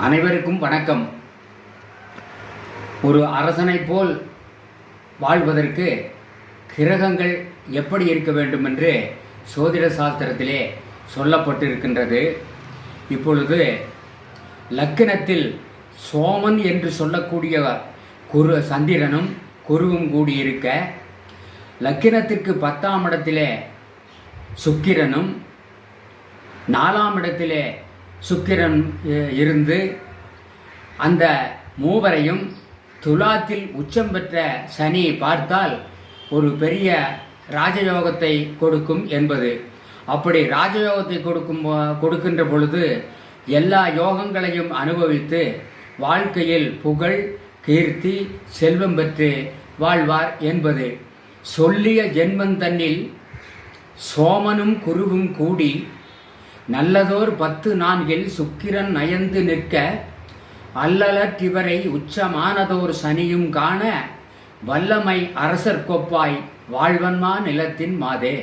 அனைவருக்கும் வணக்கம். ஒரு அரசனைப் போல் வாழ்வதற்கு கிரகங்கள் எப்படி இருக்க வேண்டும் என்று சோதிட சாஸ்திரத்திலே சொல்லப்பட்டிருக்கின்றது. இப்பொழுது லக்கினத்தில் சோமன் என்று சொல்லக்கூடிய சந்திரனும் குருவும் கூடியிருக்க, லக்கினத்திற்கு 10ஆம் இடத்திலே சுக்கிரனும் 4ஆம் இடத்திலே சுக்கிரன் இருந்து அந்த மூவரையும் துலாத்தில் உச்சம் பெற்ற சனி பார்த்தால் ஒரு பெரிய ராஜயோகத்தை கொடுக்கும் என்பது. அப்படி ராஜயோகத்தை கொடுக்கின்ற பொழுது எல்லா யோகங்களையும் அனுபவித்து வாழ்க்கையில் புகழ், கீர்த்தி, செல்வம் பெற்று வாழ்வார் என்பது. சொல்லிய ஜென்மம் தன்னில் சோமனும் குருவும் கூடி நல்லதோர் 10 சுக்கிரன் நயந்து நிற்க, அல்லலற்றிவரை உச்சமானதோர் சனியும் காண, வல்லமை அரசர்கொப்பாய் வாழ்வன்மா நிலத்தின் மாதே.